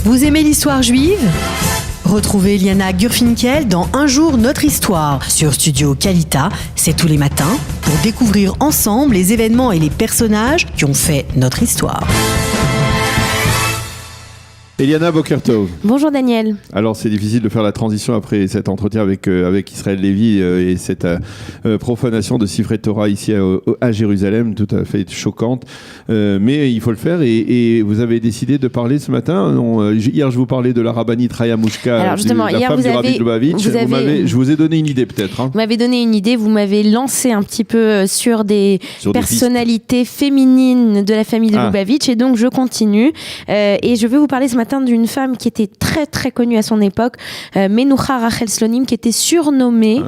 Vous aimez l'histoire juive ? Retrouvez Liana Gurfinkel dans Un jour notre histoire sur Studio Kalita, c'est tous les matins, pour découvrir ensemble les événements et les personnages qui ont fait notre histoire. Eliana Bokertov. Bonjour Daniel. Alors c'est difficile de faire la transition après cet entretien avec Israël Lévy et cette profanation de Sifrei Torah ici à Jérusalem, tout à fait choquante. Mais il faut le faire et vous avez décidé de parler ce matin. Hier je vous parlais de la rabbinite Raya Mouchka, Alors justement, la femme du Rabbi de Lubavitch. Je vous ai donné une idée peut-être. Vous m'avez donné une idée, vous m'avez lancé un petit peu sur des personnalités féminines de la famille de Lubavitch et donc je continue et je vais vous parler ce matin d'une femme qui était très très connue à son époque, Menoucha Rachel Slonim, qui était surnommée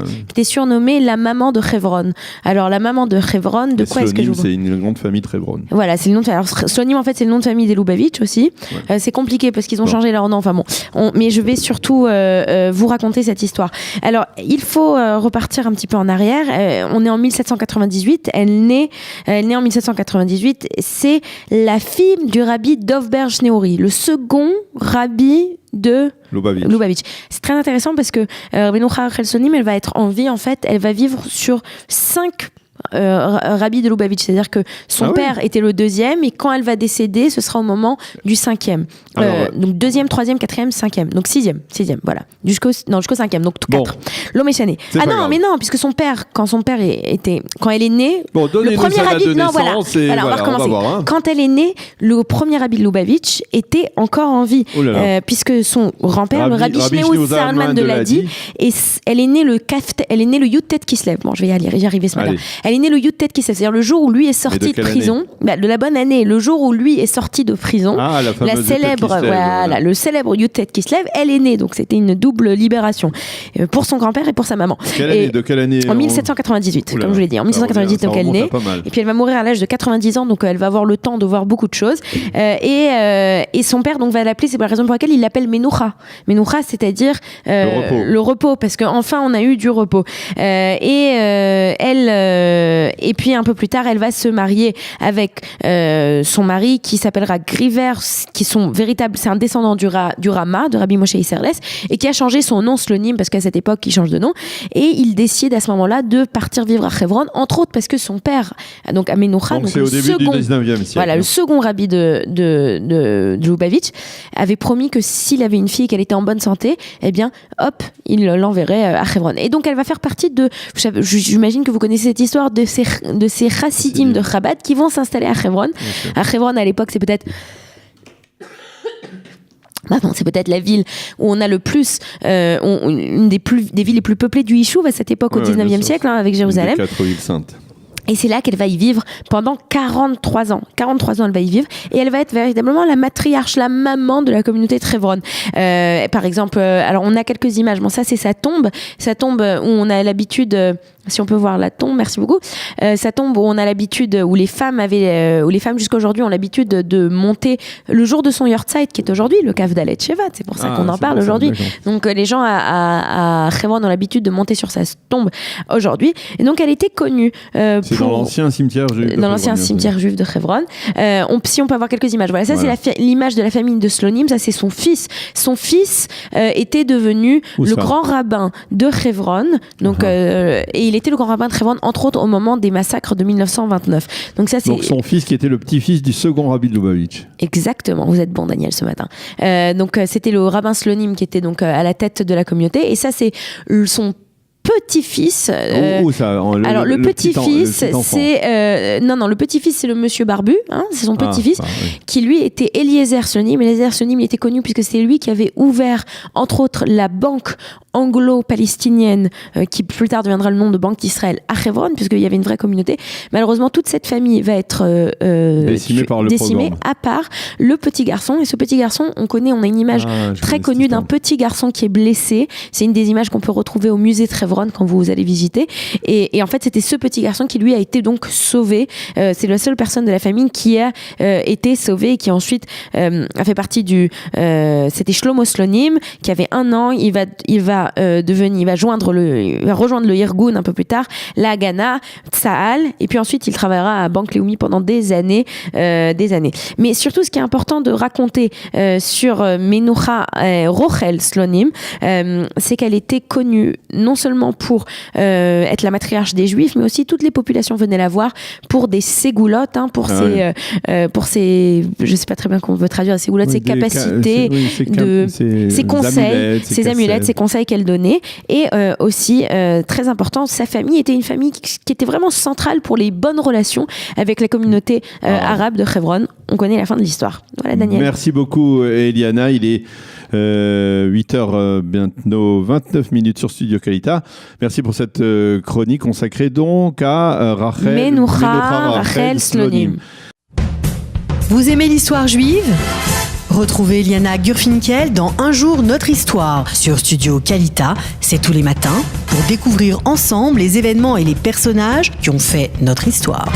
la maman de Hebron. Alors la maman de Hebron, de quoi est-ce que je vous... c'est une grande famille de Hebron. Voilà, c'est le nom de... Alors Slonim en fait c'est le nom de famille des Lubavitch aussi. Ouais. C'est compliqué parce qu'ils ont changé leur nom. Enfin bon, mais je vais surtout vous raconter cette histoire. Alors il faut repartir un petit peu en arrière. On est en 1798. Elle naît en 1798. C'est la fille du rabbi Dovber Shneori, le second rabbi de Lubavitch. C'est très intéressant parce que Menoucha Rachel Slonim, elle va être en vie, en fait, elle va vivre sur 5 rabbi de Lubavitch, c'est-à-dire que son père était le deuxième et quand elle va décéder, ce sera au moment du 5e. Donc 2e, 3e, 4e, 5e. Donc 6e, voilà. Jusqu'au 5e, donc tout 4. L'homme est chané. Ah non, mais non, puisque son père, quand elle est née, le premier rabbi, on va recommencer. Quand elle est née, le premier rabbi de Lubavitch était encore en vie, puisque son grand-père, le rabbi Shneus Zalman de Ladi, et elle est née le Yud-Tet Kislev. Bon, je vais y arriver ce matin. Elle est née le Yud-Tet Kislev, c'est-à-dire le jour où lui est sorti de prison. De la bonne année, le jour où lui est sorti de prison. Le célèbre Yud-Tet Kislev, elle est née. Donc c'était une double libération pour son grand-père et pour sa maman. De quelle année En 1798, comme je vous l'ai dit. En 1798, donc elle est née. Et puis elle va mourir à l'âge de 90 ans, donc elle va avoir le temps de voir beaucoup de choses. Et son père donc va l'appeler, c'est la raison pour laquelle il l'appelle Menoucha. Menoucha, c'est-à-dire le repos, parce qu'enfin on a eu du repos. Et puis un peu plus tard, elle va se marier avec son mari qui s'appellera Griver, c'est un descendant du Rama, de Rabbi Moshe Isserles, et qui a changé son nom Slonim parce qu'à cette époque, il change de nom. Et il décide à ce moment-là de partir vivre à Hebron, entre autres parce que son père, donc à Menoucha, donc c'est au début du 19e siècle. Voilà, le second rabbi de Lubavitch, avait promis que s'il avait une fille et qu'elle était en bonne santé, eh bien, hop, il l'enverrait à Hebron. Et donc, elle va faire partie j'imagine que vous connaissez cette histoire de ces chassidim de Chabad qui vont s'installer à Hebron. Okay. À Hebron, à l'époque, c'est peut-être la ville où on a le plus, une des villes les plus peuplées du Yishuv à cette époque, au 19e siècle, avec Jérusalem. Une des 4 villes saintes. Et c'est là qu'elle va y vivre pendant 43 ans. 43 ans, elle va y vivre. Et elle va être véritablement la matriarche, la maman de la communauté de Hebron. Par exemple, alors on a quelques images. Bon, ça, c'est sa tombe. Sa tombe où on a l'habitude... si on peut voir la tombe, merci beaucoup. Sa tombe où on a l'habitude, où les femmes jusqu'à aujourd'hui ont l'habitude de monter le jour de son Yortzeit, qui est aujourd'hui le Kaf Dalet Shevat. C'est pour ça qu'on en parle aujourd'hui. Donc les gens à Hebron ont l'habitude de monter sur sa tombe aujourd'hui. Et donc elle était connue. C'est dans l'ancien cimetière juif. Dans l'ancien cimetière juif de Hebron. Si on peut avoir quelques images. Voilà, ça c'est l'image de la famille de Slonim. Ça c'est son fils. Son fils était devenu le grand rabbin de Hebron. Donc et il était le grand rabbin de Hebron, entre autres au moment des massacres de 1929. Donc son fils qui était le petit-fils du second rabbi de Lubavitch. Exactement, vous êtes bon Daniel ce matin. Donc c'était le rabbin Slonim qui était donc à la tête de la communauté, et ça c'est son petit-fils. Alors le petit-fils, c'est le petit-fils c'est le monsieur barbu, c'est son petit-fils qui lui était Eliezer Slonim. Eliezer Slonim, il était connu puisque c'est lui qui avait ouvert entre autres la banque anglo-palestinienne qui plus tard deviendra le nom de Banque d'Israël à Hebron, puisqu'il y avait une vraie communauté. Malheureusement, toute cette famille va être décimée à part le petit garçon. Et ce petit garçon, on a une image très connue d'un petit garçon qui est blessé. C'est une des images qu'on peut retrouver au musée de Hebron quand vous allez visiter. Et en fait, c'était ce petit garçon qui lui a été donc sauvé. C'est la seule personne de la famille qui a été sauvée et qui ensuite a fait partie c'était Shlomo Slonim qui avait 1 an. Il va va rejoindre le Irgun un peu plus tard, la Haganah, Tsahal, et puis ensuite il travaillera à Bank Leumi pendant des années. Mais surtout, ce qui est important de raconter sur Menucha Rochel Slonim, c'est qu'elle était connue non seulement pour être la matriarche des Juifs, mais aussi toutes les populations venaient la voir pour des ségoulottes, pour ses, je sais pas très bien comment on veut traduire, ses ségoulottes, ses capacités, ses conseils, ses amulettes, ses conseils qu'elle donnait, et aussi très important, sa famille était une famille qui était vraiment centrale pour les bonnes relations avec la communauté arabe de Hebron. On connaît la fin de l'histoire. Voilà, Daniel. Merci beaucoup, Eliana. Il est 8h, bientôt 29 minutes sur Studio Kalita. Merci pour cette chronique consacrée donc à Menucha Rachel Slonim. Vous aimez l'histoire juive ? Retrouvez Eliana Gurfinkel dans Un jour notre histoire sur Studio Kalita. C'est tous les matins pour découvrir ensemble les événements et les personnages qui ont fait notre histoire.